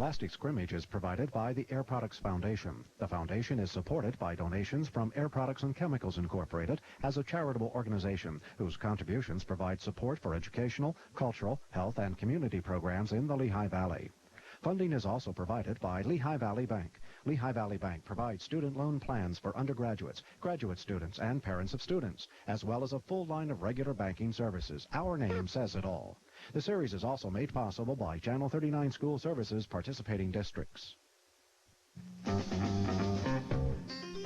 Scholastic Scrimmage is provided by the Air Products Foundation. The foundation is supported by donations from Air Products and Chemicals Incorporated as a charitable organization whose contributions provide support for educational, cultural, health, and community programs in the Lehigh Valley. Funding is also provided by Lehigh Valley Bank. Lehigh Valley Bank provides student loan plans for undergraduates, graduate students, and parents of students, as well as a full line of regular banking services. Our name says it all. The series is also made possible by Channel 39 School Services participating districts.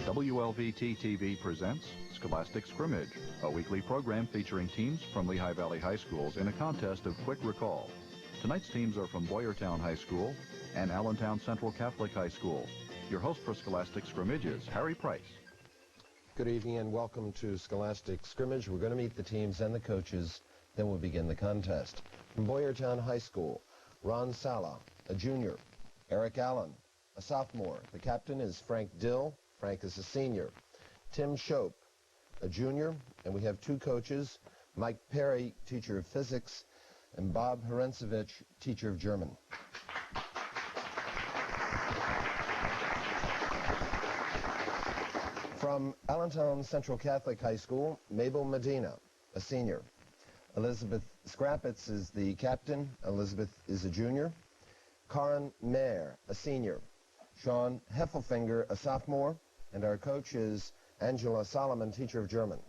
WLVT-TV presents Scholastic Scrimmage, a weekly program featuring teams from Lehigh Valley High Schools in a contest of quick recall. Tonight's teams are from Boyertown High School and Allentown Central Catholic High School. Your host for Scholastic Scrimmage is Harry Price. Good evening and welcome to Scholastic Scrimmage. We're going to meet the teams and the coaches, then we'll begin the contest. From Boyertown High School, Ron Sala, a junior. Eric Allen, a sophomore. The captain is Frank Dill. Frank is a senior. Tim Shope, a junior. And we have two coaches, Mike Perry, teacher of physics, and Bob Herensevich, teacher of German. From Allentown Central Catholic High School, Mabel Medina, a senior. Elizabeth Scrappitz is the captain. Elizabeth is a junior. Karin Mayer, a senior. Sean Heffelfinger, a sophomore. And our coach is Angela Solomon, teacher of German.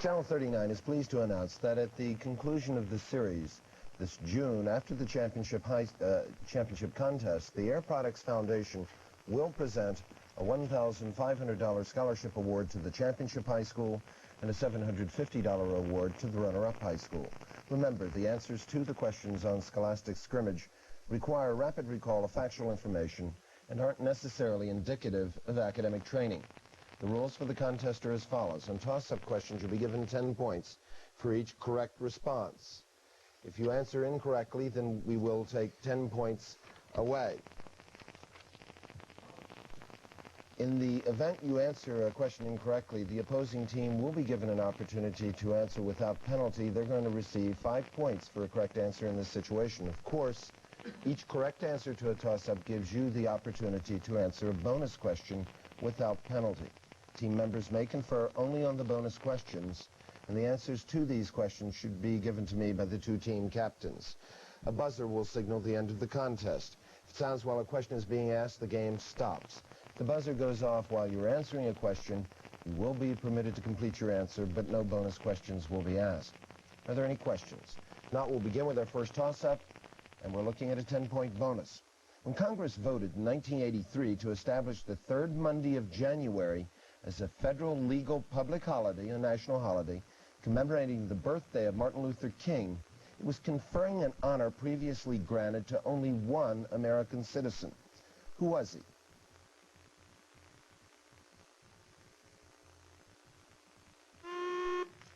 Channel 39 is pleased to announce that at the conclusion of the series this June, after the championship contest, the Air Products Foundation will present a $1,500 scholarship award to the championship high school and a $750 award to the runner-up high school. Remember, the answers to the questions on Scholastic Scrimmage require rapid recall of factual information and aren't necessarily indicative of academic training. The rules for the contest are as follows. On toss-up questions, you'll be given 10 points for each correct response. If you answer incorrectly, then we will take 10 points away. In the event you answer a question incorrectly, the opposing team will be given an opportunity to answer without penalty. They're going to receive 5 points for a correct answer in this situation. Of course, each correct answer to a toss-up gives you the opportunity to answer a bonus question without penalty. Team members may confer only on the bonus questions, and the answers to these questions should be given to me by the two team captains. A buzzer will signal the end of the contest. If it sounds while a question is being asked, the game stops. If the buzzer goes off while you're answering a question, you will be permitted to complete your answer, but no bonus questions will be asked. Are there any questions? If not, we'll begin with our first toss-up, and we're looking at a 10-point bonus. When Congress voted in 1983 to establish the third Monday of January as a federal legal public holiday, a national holiday, commemorating the birthday of Martin Luther King, it was conferring an honor previously granted to only one American citizen. Who was he?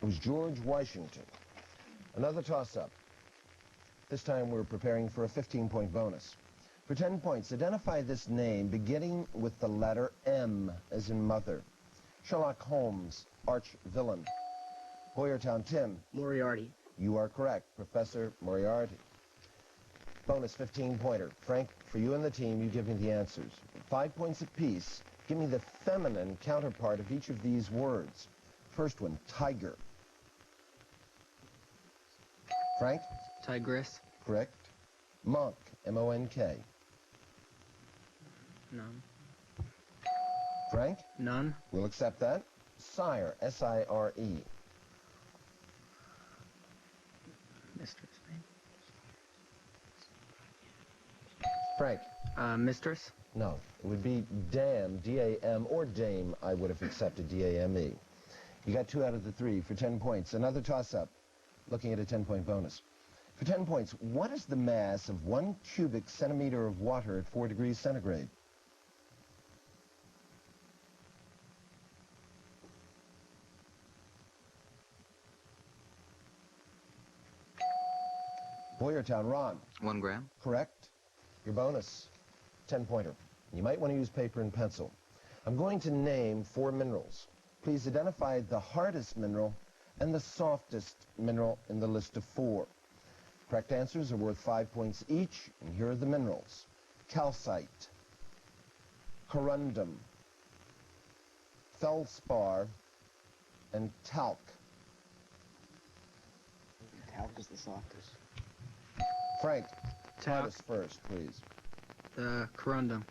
It was George Washington. Another toss-up. This time we're preparing for a 15-point bonus. For 10 points, identify this name beginning with the letter M, as in mother. Sherlock Holmes, arch-villain. Boyertown, Tim. Moriarty. You are correct, Professor Moriarty. Bonus 15-pointer. Frank, for you and the team, you give me the answers. 5 points apiece. Give me the feminine counterpart of each of these words. First one, tiger. Frank? Tigress. Correct. Monk, M-O-N-K. None. Frank? None. We'll accept that. Sire, S-I-R-E. Mistress. Frank? Mistress? No. It would be dam, D-A-M, or dame. I would have accepted D-A-M-E. You got 2 out of the 3 for 10 points. Another toss-up, looking at a 10-point bonus. For 10 points, what is the mass of 1 cubic centimeter of water at 4 degrees centigrade? Boyertown, Ron. 1 gram. Correct. Your bonus, 10-pointer. You might want to use paper and pencil. I'm going to name 4 minerals. Please identify the hardest mineral and the softest mineral in the list of 4. Correct answers are worth 5 points each, and here are the minerals: calcite, corundum, feldspar, and talc. Talc is the softest. Frank, Talc. hardest first, please. The corundum.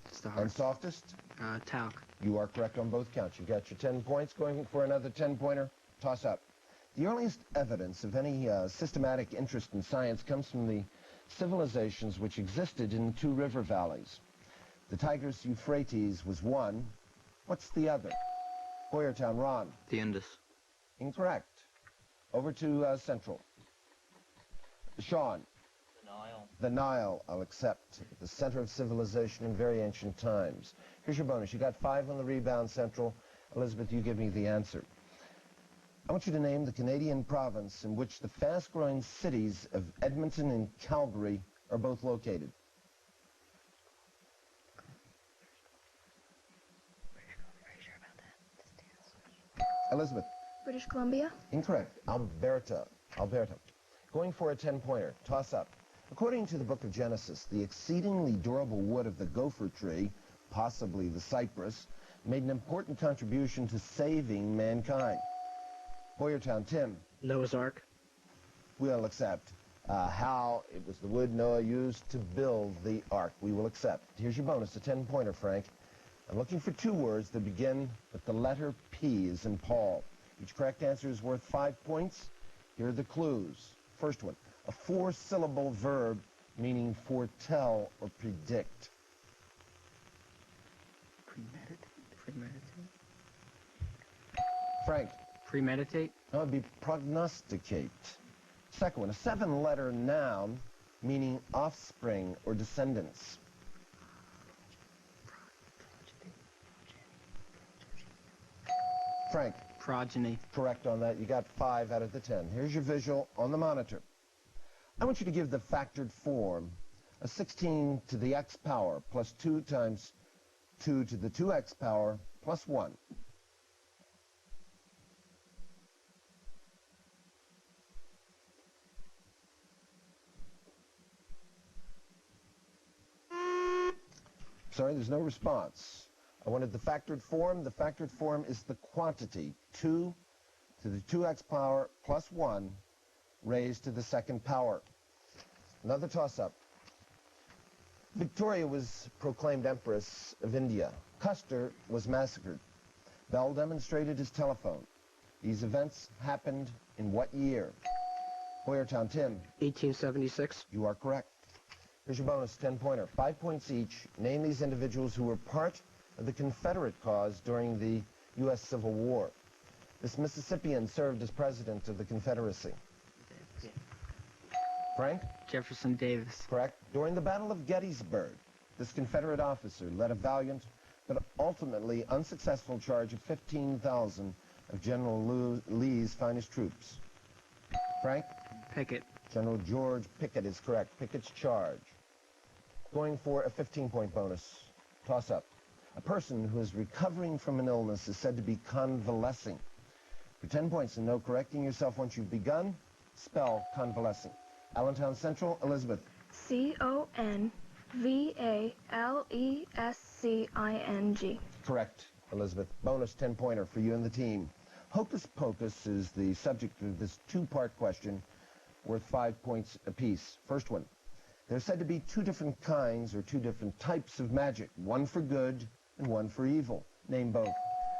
It's the And hardest. softest? Talc. You are correct on both counts. You got your 10 points. Going for another 10-pointer. Toss up. The earliest evidence of any systematic interest in science comes from the civilizations which existed in 2 river valleys. The Tigris Euphrates was one. What's the other? Boyertown, Ron. The Indus. Incorrect. Over to Central. Sean. The Nile. The Nile, I'll accept. The center of civilization in very ancient times. Here's your bonus. You got 5 on the rebound, Central. Elizabeth, you give me the answer. I want you to name the Canadian province in which the fast-growing cities of Edmonton and Calgary are both located. Elizabeth. British Columbia. Incorrect. Alberta. Going for a 10-pointer. Toss up. According to the book of Genesis, the exceedingly durable wood of the gopher tree, possibly the cypress, made an important contribution to saving mankind. Boyertown, Tim. Noah's Ark. We'll accept. How it was the wood Noah used to build the ark. We will accept. Here's your bonus, a 10-pointer, Frank. I'm looking for 2 words that begin with the letter P as in Paul. Each correct answer is worth 5 points. Here are the clues. First one, a 4-syllable verb meaning foretell or predict. Premeditate. Frank. Premeditate. That would be prognosticate. Second one, a 7-letter noun meaning offspring or descendants. Frank. Progeny. Correct on that. You got 5 out of the 10. Here's your visual on the monitor. I want you to give the factored form a 16 to the x power plus 2 times 2 to the 2x power plus 1. Sorry, there's no response. I wanted the factored form. The factored form is the quantity, 2 to the 2x power plus 1 raised to the 2nd power. Another toss-up. Victoria was proclaimed Empress of India. Custer was massacred. Bell demonstrated his telephone. These events happened in what year? Boyertown, Tim. 1876. You are correct. Here's your bonus 10-pointer. 5 points each. Name these individuals who were part of the Confederate cause during the U.S. Civil War. This Mississippian served as president of the Confederacy. Frank? Jefferson Davis. Correct. During the Battle of Gettysburg, this Confederate officer led a valiant but ultimately unsuccessful charge of 15,000 of General Lee's finest troops. Frank? Pickett. General George Pickett is correct. Pickett's charge. Going for a 15-point bonus. Toss up. A person who is recovering from an illness is said to be convalescing. For 10 points and no correcting yourself once you've begun, spell convalescing. Allentown Central, Elizabeth. Convalescing. Correct, Elizabeth. Bonus 10-pointer for you and the team. Hocus pocus is the subject of this 2-part question worth 5 points apiece. First one. There's said to be 2 different kinds or 2 different types of magic, one for good and one for evil. Name both.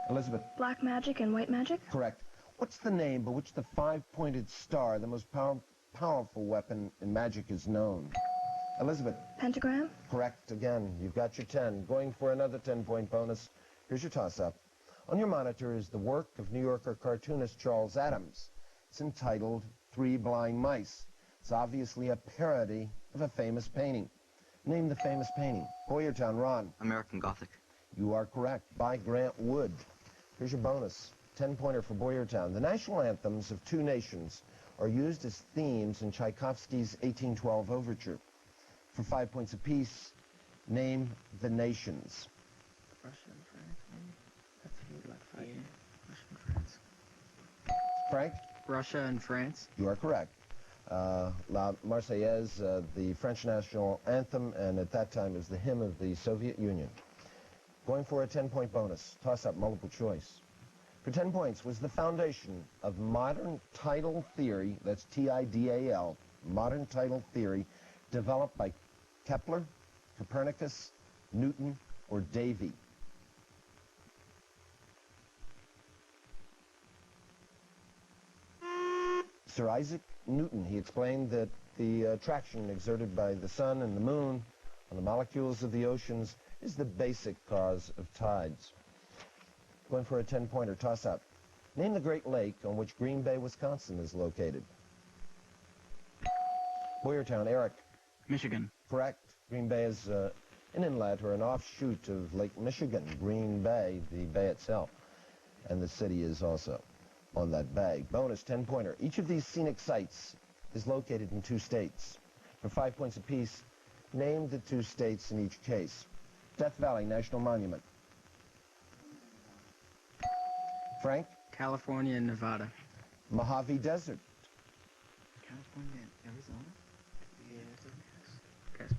Elizabeth. Black magic and white magic. Correct. What's the name by which the 5-pointed star, the most powerful weapon in magic, is known? Elizabeth. Pentagram. Correct again. You've got your 10. Going for another 10-point bonus. Here's your toss-up. On your monitor is the work of New Yorker cartoonist Charles Addams. It's entitled 3 Blind Mice. It's obviously a parody of a famous painting. Name the famous painting. Boyertown, Ron. American Gothic. You are correct. By Grant Wood. Here's your bonus. 10-pointer for Boyertown. The national anthems of 2 nations are used as themes in Tchaikovsky's 1812 overture. For 5 points apiece, name the nations. Russia and France. That's like fighting. Russia and France. Frank? Russia and France. You are correct. La Marseillaise, the French national anthem, and at that time it was the hymn of the Soviet Union. Going for a 10-point bonus. Toss-up, multiple choice. For 10 points, was the foundation of modern tidal theory, that's T-I-D-A-L, modern tidal theory, developed by Kepler, Copernicus, Newton, or Davy? Sir Isaac Newton. He explained that the attraction exerted by the sun and the moon on the molecules of the oceans is the basic cause of tides. Going for a 10-pointer toss-up. Name the Great Lake on which Green Bay, Wisconsin is located. Boyertown, Eric. Michigan. Correct. Green Bay is an inlet or an offshoot of Lake Michigan. Green Bay, the bay itself. And the city is also on that bay. Bonus 10-pointer. Each of these scenic sites is located in 2 states. For 5 points apiece, name the 2 states in each case. Death Valley National Monument. Frank? California and Nevada. Mojave Desert. California and Arizona? Yes.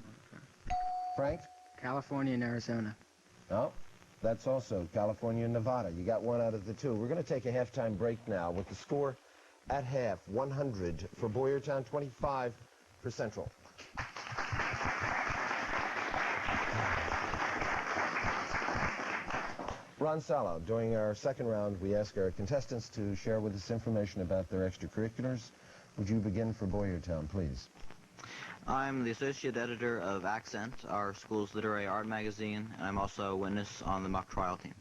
Frank? California and Arizona. No, that's also California and Nevada. You got 1 out of the 2. We're going to take a halftime break now with the score at half, 100 for Boyertown, 25 for Central. Ron Salo, during our second round, we ask our contestants to share with us information about their extracurriculars. Would you begin for Boyertown, please? I'm the associate editor of Accent, our school's literary art magazine, and I'm also a witness on the mock trial team.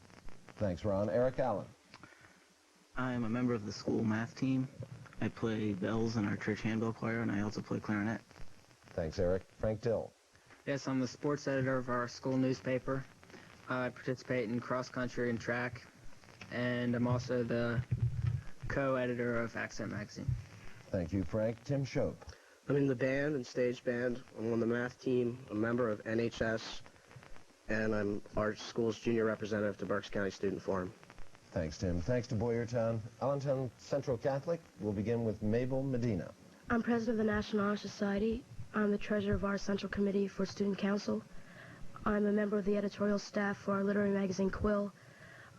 Thanks, Ron. Eric Allen. I am a member of the school math team. I play bells in our church handbell choir, and I also play clarinet. Thanks, Eric. Frank Dill. Yes, I'm the sports editor of our school newspaper. I participate in cross-country and track, and I'm also the co-editor of Accent magazine. Thank you, Frank. Tim Shope. I'm in the band and stage band. I'm on the math team, a member of NHS, and I'm our school's junior representative to Berks County Student Forum. Thanks, Tim. Thanks to Boyertown. Allentown Central Catholic. We'll begin with Mabel Medina. I'm president of the National Honor Society. I'm the treasurer of our Central Committee for Student Council. I'm a member of the editorial staff for our literary magazine Quill.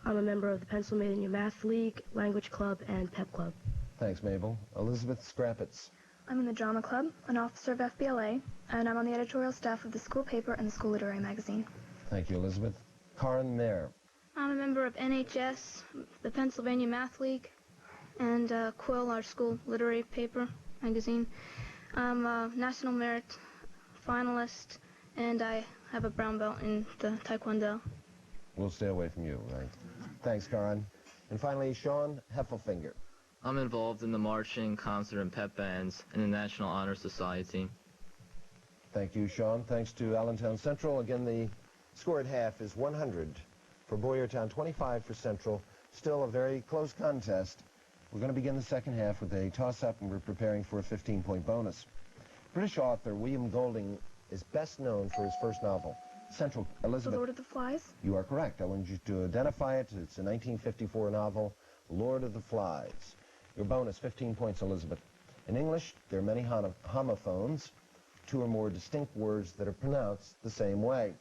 I'm a member of the Pennsylvania Math League, Language Club, and Pep Club. Thanks, Mabel. Elizabeth Scrappitz. I'm in the Drama Club, an officer of FBLA, and I'm on the editorial staff of the school paper and the school literary magazine. Thank you, Elizabeth. Karen Mayer. I'm a member of NHS, the Pennsylvania Math League, and Quill, our school literary paper magazine. I'm a National Merit finalist, and I have a brown belt in the Taekwondo. We'll stay away from you, right? Thanks, Karen. And finally, Sean Heffelfinger. I'm involved in the marching, concert, and pep bands in the National Honor Society. Thank you, Sean. Thanks to Allentown Central. Again, the score at half is 100 for Boyertown, 25 for Central. Still a very close contest. We're going to begin the second half with a toss-up, and we're preparing for a 15-point bonus. British author William Golding is best known for his first novel, Central. Elizabeth. The Lord of the Flies? You are correct. I want you to identify it. It's a 1954 novel, Lord of the Flies. Your bonus, 15 points, Elizabeth. In English, there are many homophones, 2 or more distinct words that are pronounced the same way.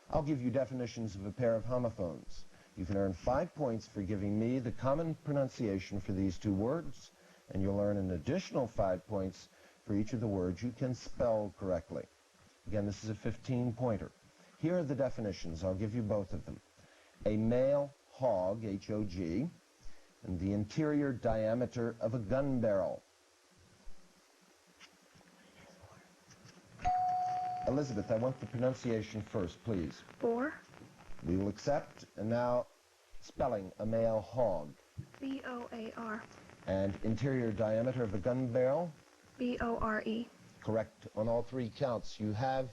I'll give you definitions of a pair of homophones. You can earn 5 points for giving me the common pronunciation for these 2 words, and you'll earn an additional 5 points for each of the words you can spell correctly. Again, this is a 15-pointer. Here are the definitions. I'll give you both of them. A male hog, H-O-G, and the interior diameter of a gun barrel. Elizabeth, I want the pronunciation first, please. Boar? We will accept. And now, spelling a male hog. B-O-A-R. And interior diameter of a gun barrel? B-O-R-E. Correct on all 3 counts. You have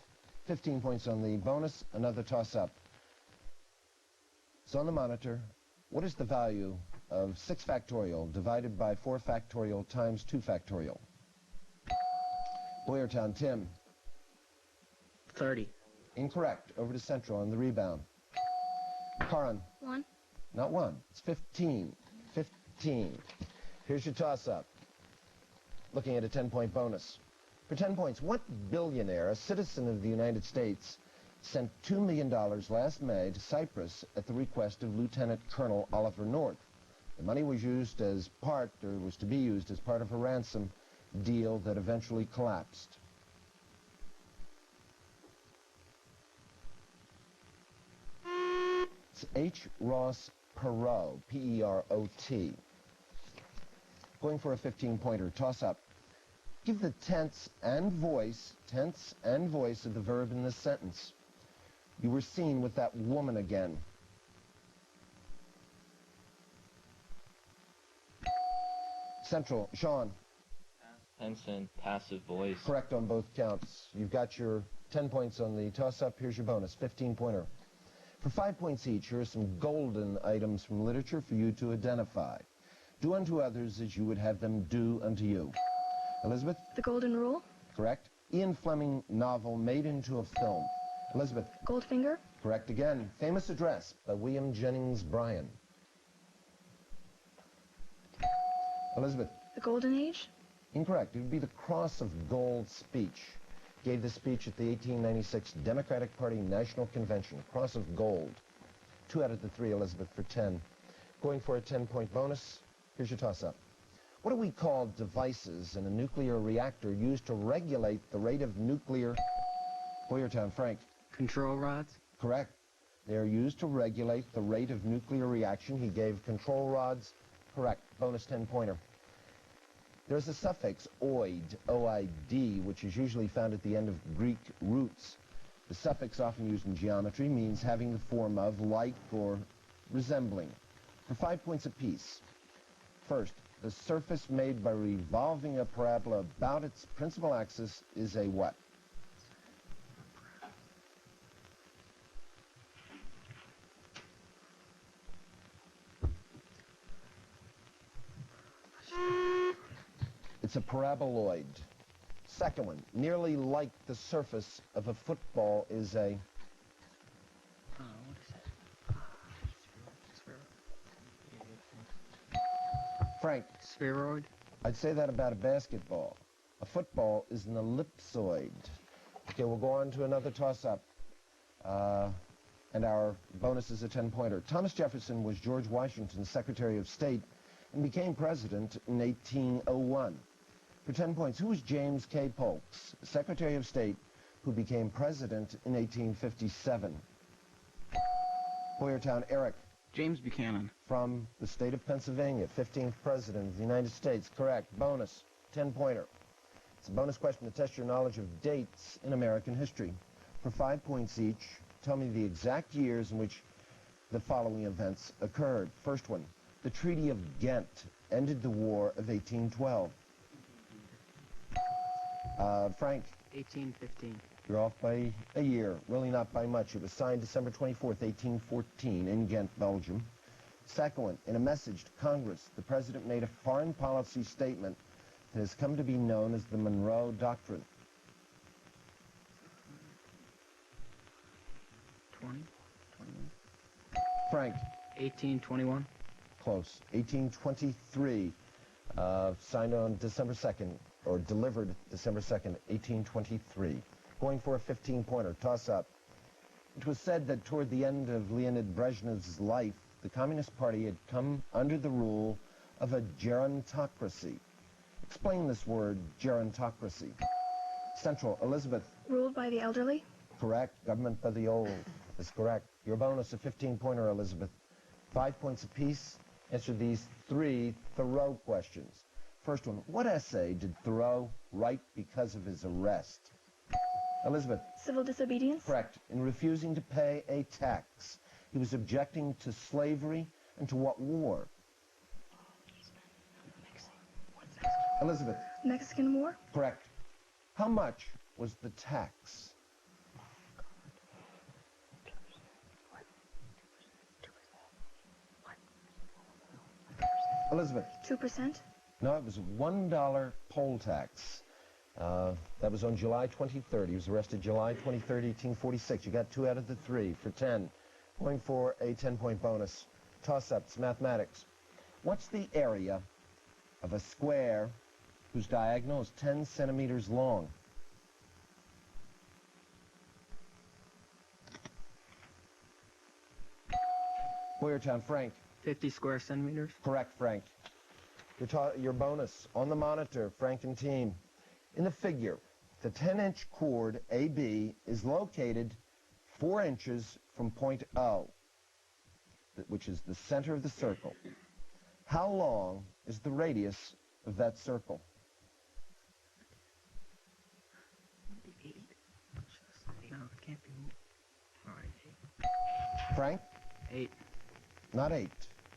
15 points on the bonus, another toss-up. So on the monitor, what is the value of 6 factorial divided by 4 factorial times 2 factorial? Boyertown, Tim. 30. Incorrect. Over to Central on the rebound. Karan. 1. Not 1. It's 15. 15. Here's your toss-up. Looking at a 10-point bonus. For 10 points, what billionaire, a citizen of the United States, sent $2 million last May to Cyprus at the request of Lieutenant Colonel Oliver North? The money was used as part, or was to be used as part of a ransom deal that eventually collapsed. It's H. Ross Perot, P-E-R-O-T. Going for a 15-pointer. Toss-up. Give the tense and voice of the verb in this sentence. You were seen with that woman again. Central, Sean. Tense and passive voice. Correct on both counts. You've got your 10 points on the toss-up. Here's your bonus, 15-pointer. For 5 points each, here are some golden items from literature for you to identify. Do unto others as you would have them do unto you. Elizabeth? The Golden Rule. Correct. Ian Fleming novel made into a film. Elizabeth? Goldfinger. Correct again. Famous Address by William Jennings Bryan. Elizabeth? The Golden Age. Incorrect. It would be the Cross of Gold speech. Gave the speech at the 1896 Democratic Party National Convention. Cross of Gold. 2 out of the 3, Elizabeth, for 10. Going for a 10-point bonus. Here's your toss-up. What do we call devices in a nuclear reactor used to regulate the rate of nuclear... Boyertown, Frank. Control rods? Correct. They are used to regulate the rate of nuclear reaction. He gave control rods. Correct. Bonus 10-pointer. There's a suffix oid, O-I-D, which is usually found at the end of Greek roots. The suffix, often used in geometry, means having the form of, like, or resembling. For 5 points apiece. First, the surface made by revolving a parabola about its principal axis is a what? It's a paraboloid. Second one, nearly like the surface of a football is a... What is that? Frank. Spheroid? I'd say that about a basketball. A football is an ellipsoid. Okay, we'll go on to another toss-up. And our bonus is a 10-pointer. Thomas Jefferson was George Washington's Secretary of State and became president in 1801. For 10 points, who was James K. Polk's Secretary of State who became president in 1857? Boyertown, Eric. James Buchanan. From the state of Pennsylvania, 15th president of the United States. Correct. Bonus, 10-pointer. It's a bonus question to test your knowledge of dates in American history. For 5 points each, tell me the exact years in which the following events occurred. First one, the Treaty of Ghent ended the War of 1812. Frank? 1815. You're off by a year, really not by much. It was signed December 24th, 1814 in Ghent, Belgium. Second one, in a message to Congress, the president made a foreign policy statement that has come to be known as the Monroe Doctrine. 20? 21? Frank? 1821. Close. 1823. Signed on December 2nd, or delivered December 2nd, 1823. Going for a 15-pointer. Toss-up. It was said that toward the end of Leonid Brezhnev's life, the Communist Party had come under the rule of a gerontocracy. Explain this word, gerontocracy. Central, Elizabeth. Ruled by the elderly. Correct. Government by the old is correct. Your bonus, a 15-pointer, Elizabeth. 5 points apiece. Answer these 3 Thoreau questions. First one, what essay did Thoreau write because of his arrest? Elizabeth. Civil disobedience. Correct. In refusing to pay a tax, he was objecting to slavery and to what war? Elizabeth. Mexican War. Correct. How much was the tax? Elizabeth. 2%. No, it was a $1 poll tax. That was on July 23rd. He was arrested July 23rd, 1846. You got 2 out of the 3 for 10. Going for a 10-point bonus. Toss-ups, mathematics. What's the area of a square whose diagonal is 10 centimeters long? Boyertown, Frank. 50 square centimeters. Correct, Frank. Your bonus on the monitor, Frank and team. In the figure, the 10-inch chord AB is located 4 inches from point O, which is the center of the circle. How long is the radius of that circle? 8. No, it can't be. All right. Frank? 8. Not 8.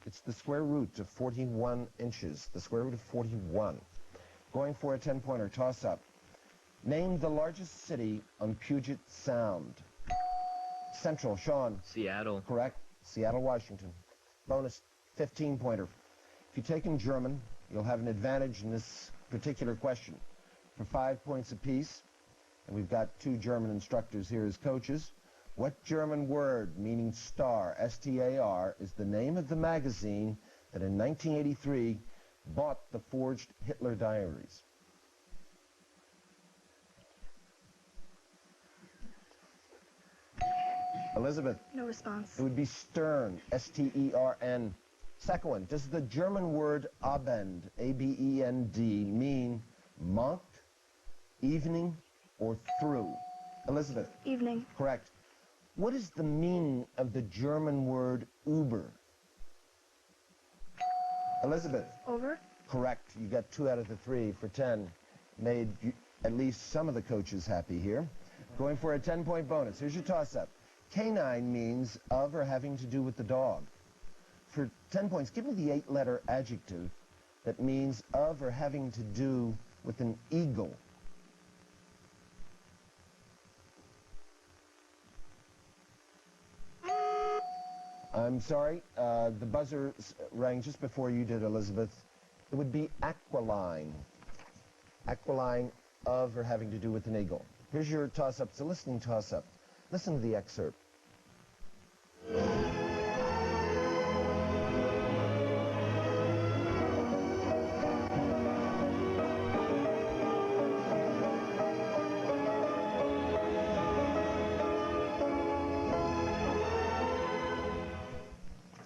It's the square root of 41 inches. The square root of 41. Going for a 10-pointer toss-up. Name the largest city on Puget Sound. Central, Sean. Seattle. Correct. Seattle, Washington. Bonus 15-pointer. If you take in German, you'll have an advantage in this particular question. For 5 points apiece, and we've got 2 German instructors here as coaches, what German word meaning star, S-T-A-R, is the name of the magazine that in 1983 bought the forged Hitler diaries? Elizabeth? No response. It would be Stern, S-T-E-R-N. Second one, does the German word Abend, A-B-E-N-D, mean monk, evening, or through? Elizabeth? Evening. Correct. What is the meaning of the German word Uber? Elizabeth? Over. Correct. You got 2 out of the 3 for 10. Made at least some of the coaches happy here. Going for a 10-point bonus. Here's your toss-up. Canine means of or having to do with the dog. For 10 points, give me the 8-letter adjective that means of or having to do with an eagle. I'm sorry, the buzzer rang just before you did, Elizabeth. It would be aquiline. Aquiline of or having to do with an eagle. Here's your toss-up. It's a listening toss-up. Listen to the excerpt.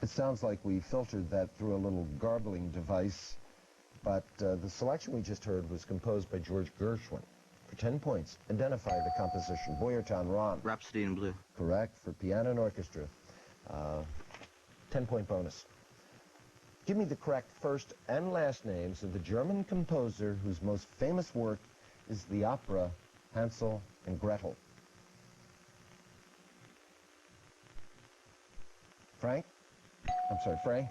It sounds like we filtered that through a little garbling device, but the selection we just heard was composed by George Gershwin. For 10 points, identify the composition. Boyertown, Ron. Rhapsody in Blue. Correct, for piano and orchestra. 10-point bonus. Give me the correct first and last names of the German composer whose most famous work is the opera Hansel and Gretel. Frank? I'm sorry, Frank?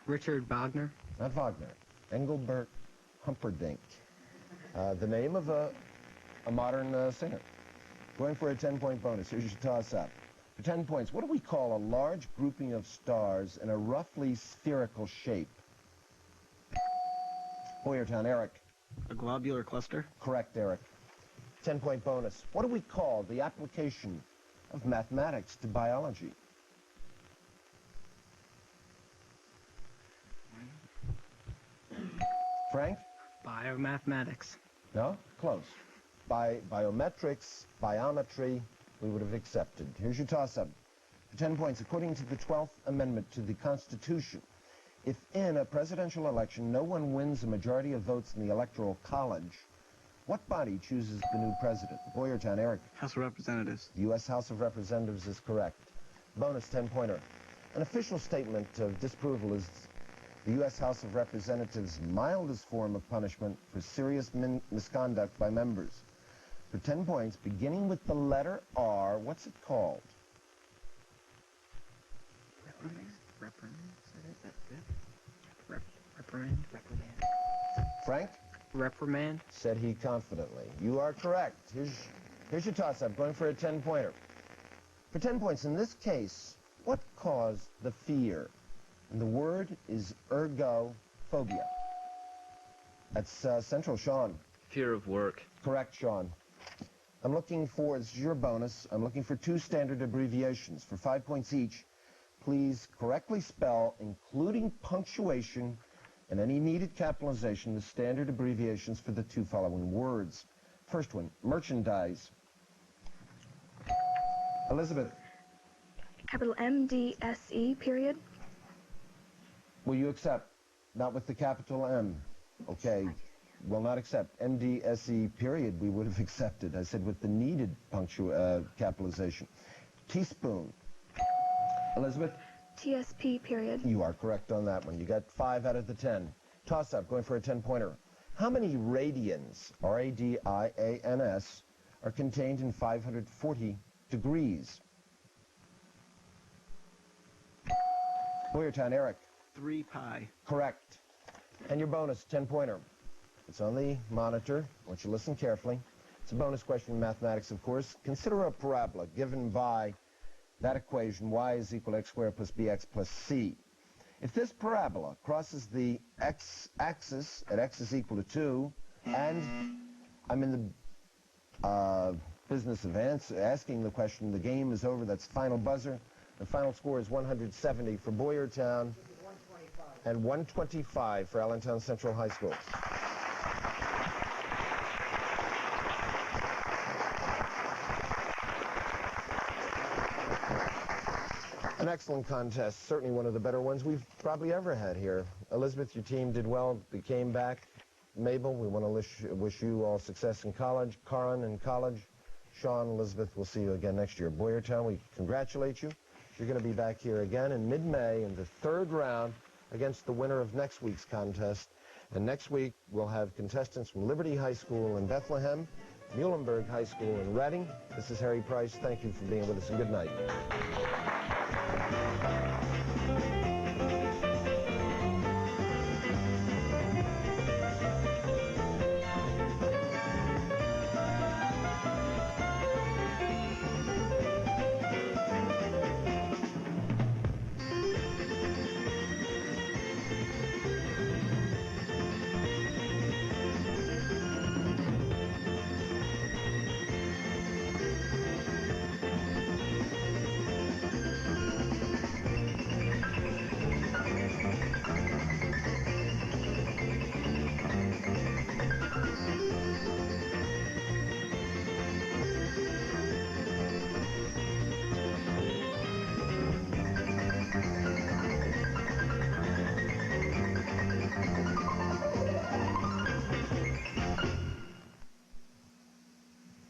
Richard Wagner. Not Wagner. Engelbert Humperdinck. The name of a modern singer. Going for a 10-point bonus. Here's your toss-up. For 10 points, what do we call a large grouping of stars in a roughly spherical shape? Boyertown, Eric. A globular cluster? Correct, Eric. 10-point bonus. What do we call the application of mathematics to biology? Frank? Biomathematics. No? Close. Biometrics, biometry, we would have accepted. Here's your toss-up. For 10 points, according to the 12th Amendment to the Constitution, if in a presidential election no one wins a majority of votes in the Electoral College, what body chooses the new president? Boyertown, Eric. House of Representatives. The U.S. House of Representatives is correct. Bonus 10-pointer. An official statement of disapproval is the U.S. House of Representatives' mildest form of punishment for serious misconduct by members. For 10 points, beginning with the letter R, what's it called? Reprimand. Frank? Reprimand. Said he confidently. You are correct. Here's your toss-up, going for a 10-pointer. For 10 points, in this case, what caused the fear? And the word is ergophobia. That's Central, Sean. Fear of work. Correct, Sean. I'm looking for, this is your bonus, I'm looking for 2 standard abbreviations. For 5 points each, please correctly spell, including punctuation, and any needed capitalization with standard abbreviations for the two following words. First one, merchandise. Elizabeth, Capital MDSE, period. will you accept? Not with the capital M. Okay, will not accept. MDSE, period, we would have accepted. I said with the needed capitalization. Teaspoon. Elizabeth? TSP, period. You are correct on that one. You got 5 out of the 10. Toss-up, going for a 10-pointer. How many radians, R-A-D-I-A-N-S, are contained in 540 degrees? Boyertown, Eric. 3 pi. Correct. And your bonus, 10-pointer. It's on the monitor. I want you to listen carefully. It's a bonus question in mathematics, of course. Consider a parabola given by that equation, y is equal to x squared plus bx plus c. If this parabola crosses the x-axis at x is equal to 2, and I'm in the business of asking the question, the game is over, that's final buzzer. The final score is 170 for Boyertown and 125 for Allentown Central High School. An excellent contest, certainly one of the better ones we've probably ever had here. Elizabeth, your team did well, you came back. Mabel, we want to wish you all success in college. Karan in college. Sean, Elizabeth, we'll see you again next year. Boyertown, we congratulate you. You're going to be back here again in mid-May in the 3rd round against the winner of next week's contest. And next week, we'll have contestants from Liberty High School in Bethlehem, Muhlenberg High School in Reading. This is Harry Price. Thank you for being with us, and good night.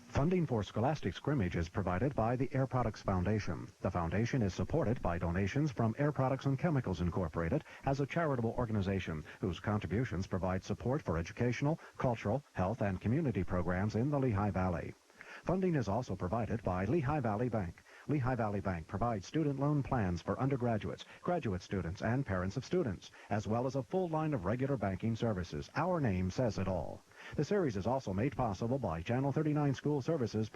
Funding for Scholastic Scrimmage is provided by the Air Products Foundation. The foundation is supported by donations from Air Products and Chemicals Incorporated as a charitable organization whose contributions provide support for educational, cultural, health, and community programs in the Lehigh Valley. Funding is also provided by Lehigh Valley Bank. Lehigh Valley Bank provides student loan plans for undergraduates, graduate students, and parents of students, as well as a full line of regular banking services. Our name says it all. The series is also made possible by Channel 39 School Services